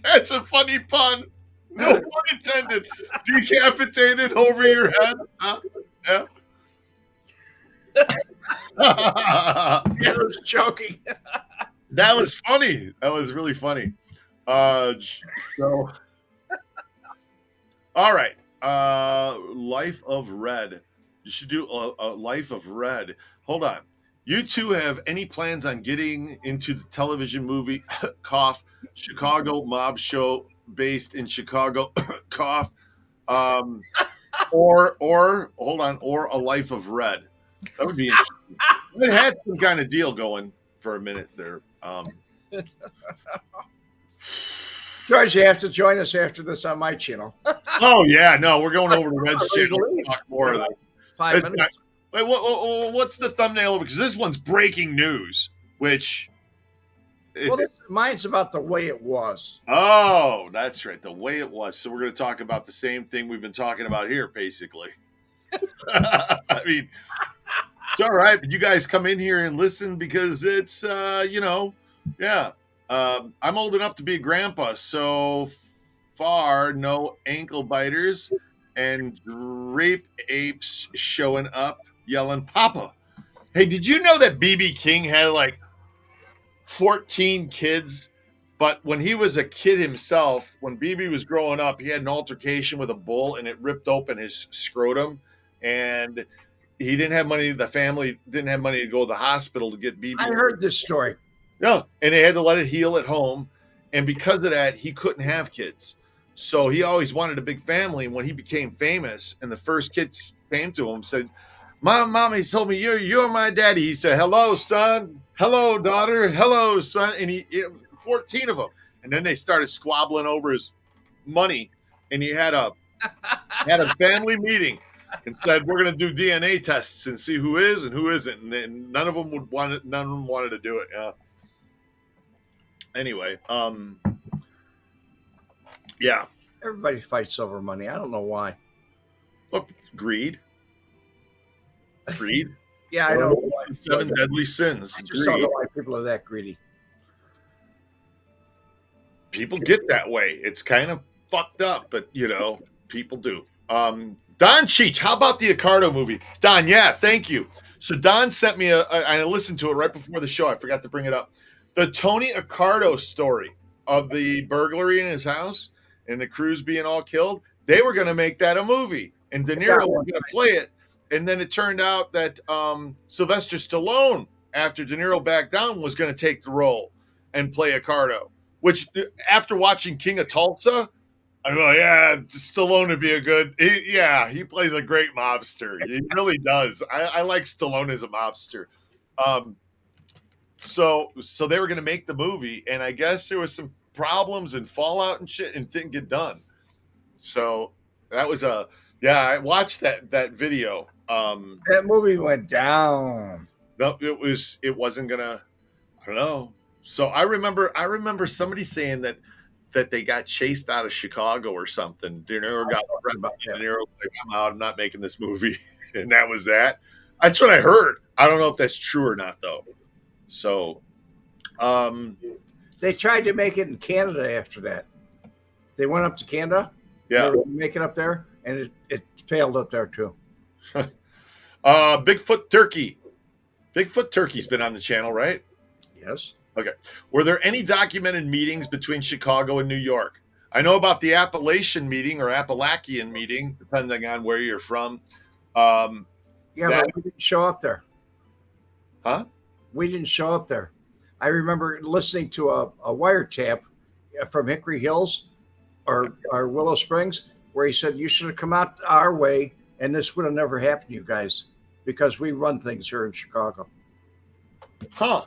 That's a funny pun. No pun intended. Decapitated over your head. Huh? Yeah. I was joking. That was funny. That was really funny. So, all right. Life of Red. You should do a Life of Red. Hold on. You two have any plans on getting into the television movie cough Chicago mob show based in Chicago cough or hold on, or a Life of Red? That would be interesting. It had some kind of deal going for a minute there. George, you have to join us after this on my channel. Oh yeah, no, we're going over to Red's channel to talk more of this. 5 minutes. Wait, what's the thumbnail of it? Because this one's breaking news, which... Mine's about the way it was. Oh, that's right. The way it was. So we're going to talk about the same thing we've been talking about here, basically. I mean, it's all right. But you guys come in here and listen because it's, yeah. I'm old enough to be a grandpa. So far, no ankle biters and rape apes showing up yelling, Papa. Hey, did you know that BB King had like 14 kids. But when he was a kid himself, when BB was growing up, he had an altercation with a bull and it ripped open his scrotum. And he didn't have money. The family didn't have money to go to the hospital to get BB. I heard this story. Yeah. And they had to let it heal at home. And because of that, he couldn't have kids. So he always wanted a big family. And when he became famous and the first kids came to him, said, my mommy told me you're my daddy. He said, hello, son. Hello, daughter. Hello, son. And he 14 of them. And then they started squabbling over his money. And he had a family meeting and said, we're going to do DNA tests and see who is and who isn't. And then none of them wanted to do it. Yeah. Anyway, yeah. Everybody fights over money. I don't know why. Look, greed. Yeah, I don't know why. 7 deadly sins. I just don't know why people are that greedy. People get that way. It's kind of fucked up, but people do. Don Cheech, how about the Accardo movie? Don, yeah, thank you. So Don sent me I listened to it right before the show. I forgot to bring it up. The Tony Accardo story of the burglary in his house and the crews being all killed. They were going to make that a movie, and De Niro was going to play it. And then it turned out that Sylvester Stallone, after De Niro backed down, was going to take the role and play Accardo. Which, after watching King of Tulsa, I'm like, yeah, Stallone would be a good. He plays a great mobster. He really does. I like Stallone as a mobster. So they were going to make the movie, and I guess there was some problems and fallout and shit, and it didn't get done. So that was I watched that video. That movie went down. No, it wasn't gonna. I don't know. So I remember somebody saying that they got chased out of Chicago or something. De Niro got De Niro was like, I'm out. I'm not making this movie, and that was that. That's what I heard. I don't know if that's true or not, though. So, they tried to make it in Canada after that. They went up to Canada. Yeah, they were make it up there, and it failed up there too. Bigfoot Turkey. Bigfoot Turkey's been on the channel, right? Yes. Okay. Were there any documented meetings between Chicago and New York? I know about the Appalachian meeting or Appalachian meeting, depending on where you're from. But we didn't show up there. Huh? We didn't show up there. I remember listening to a wiretap from Hickory Hills or Willow Springs, where he said, you should have come out our way, and this would have never happened to you guys, because we run things here in Chicago. Huh.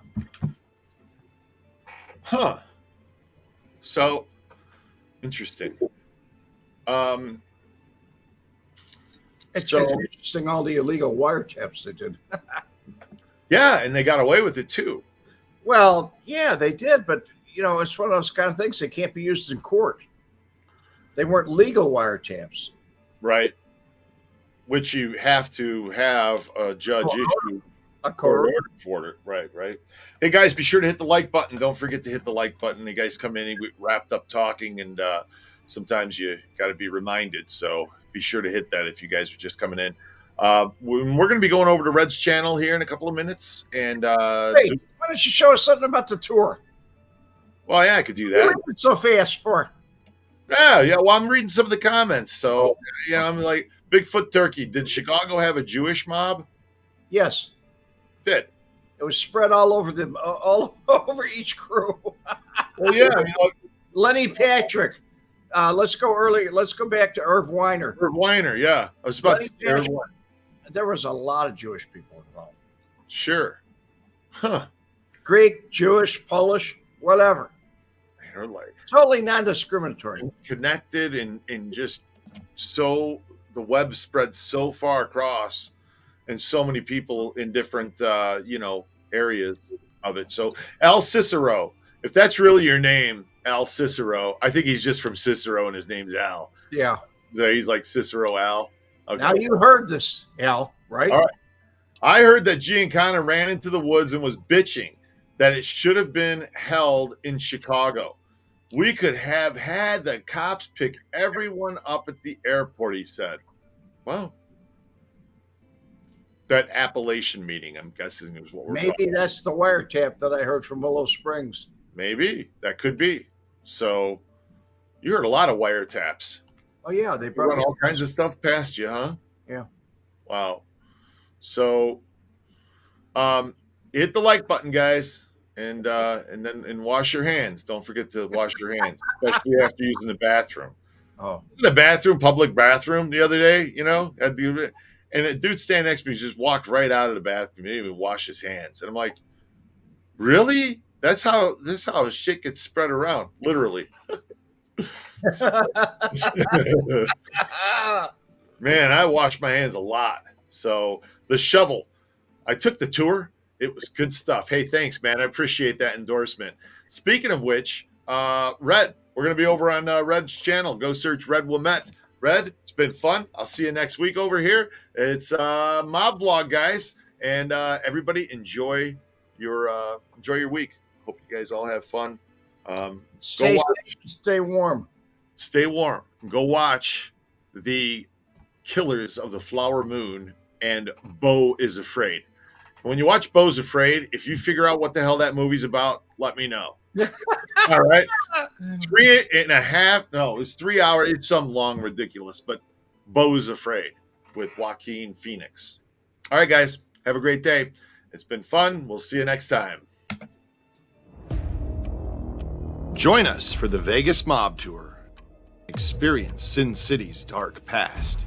So interesting. It's interesting, all the illegal wiretaps they did. Yeah, and they got away with it too. Well, yeah, they did, but it's one of those kind of things that can't be used in court. They weren't legal wiretaps. Right. Which you have to have a judge issue a court for it. Right. Hey guys, be sure to hit the like button. Don't forget to hit the like button. You guys come in and we wrapped up talking, and sometimes you got to be reminded. So be sure to hit that if you guys are just coming in. We're going to be going over to Red's channel here in a couple of minutes. And hey, why don't you show us something about the tour? Well, yeah, I could do that. What's so fast for? Yeah. Well, I'm reading some of the comments. So, I'm like, Bigfoot Turkey. Did Chicago have a Jewish mob? Yes. Did. It was spread all over all over each crew. Well, yeah. Lenny Patrick. Let's go early. Let's go back to Irv Weiner. Irv Weiner, yeah. I was about to say Irv Weiner. There was a lot of Jewish people involved. Sure. Huh. Greek, Jewish, Polish, whatever. They're like totally non-discriminatory. Connected and just so the web spread so far across, and so many people in different areas of it. So Al Cicero, if that's really your name, Al Cicero, I think he's just from Cicero and his name's Al. Yeah. So he's like Cicero Al. Okay. Now you heard this, Al, right? All right. I heard that Giancana ran into the woods and was bitching that it should have been held in Chicago. We could have had the cops pick everyone up at the airport, he said. Well, that Appalachian meeting, I'm guessing, is what we're Maybe talking that's the wiretap that I heard from Willow Springs. Maybe. That could be. So you heard a lot of wiretaps. Oh, yeah. They They brought run all kinds of stuff past you, huh? Yeah. Wow. So hit the like button, guys, and wash your hands. Don't forget to wash your hands, especially after using the bathroom. Oh. In the bathroom, public bathroom the other day, and a dude standing next to me just walked right out of the bathroom. He didn't even wash his hands. And I'm like, really? This is how shit gets spread around, literally. Man, I wash my hands a lot. So the shovel, I took the tour. It was good stuff. Hey, thanks, man. I appreciate that endorsement. Speaking of which, Red, we're going to be over on Red's channel. Go search Red Wemette. Red, it's been fun. I'll see you next week over here. It's Mob Vlog, guys. And everybody enjoy your week. Hope you guys all have fun. Stay warm. Stay warm. Go watch The Killers of the Flower Moon and Beau is Afraid. When you watch Beau's Afraid, if you figure out what the hell that movie's about, let me know. All right. 3.5. No, it's 3 hours. It's some long, ridiculous, but Beau is Afraid with Joaquin Phoenix. All right, guys. Have a great day. It's been fun. We'll see you next time. Join us for the Vegas Mob Tour. Experience Sin City's dark past.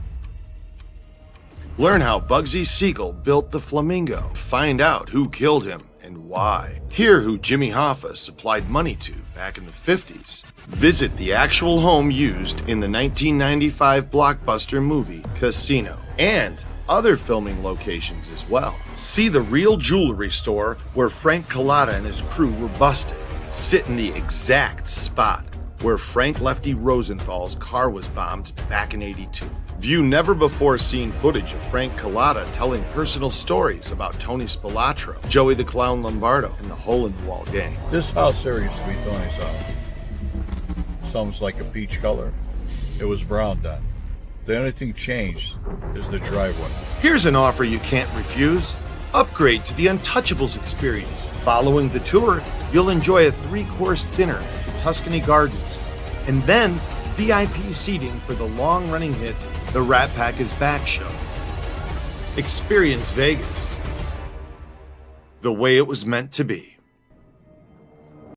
Learn how Bugsy Siegel built the Flamingo. Find out who killed him and why. Hear who Jimmy Hoffa supplied money to back in the 50s. Visit the actual home used in the 1995 blockbuster movie Casino. And other filming locations as well. See the real jewelry store where Frank Cullotta and his crew were busted. Sit in the exact spot where Frank Lefty Rosenthal's car was bombed back in '82. View never-before-seen footage of Frank Cullotta telling personal stories about Tony Spilatro, Joey the Clown Lombardo, and the Hole-in-the-Wall Gang. This house there used to be Tony's house. Sounds like a peach color. It was brown then. The only thing changed is the driveway. Here's an offer you can't refuse. Upgrade to the Untouchables experience. Following the tour, you'll enjoy a 3-course dinner at the Tuscany Gardens. And then VIP seating for the long-running hit, The Rat Pack is Back show. Experience Vegas the way it was meant to be.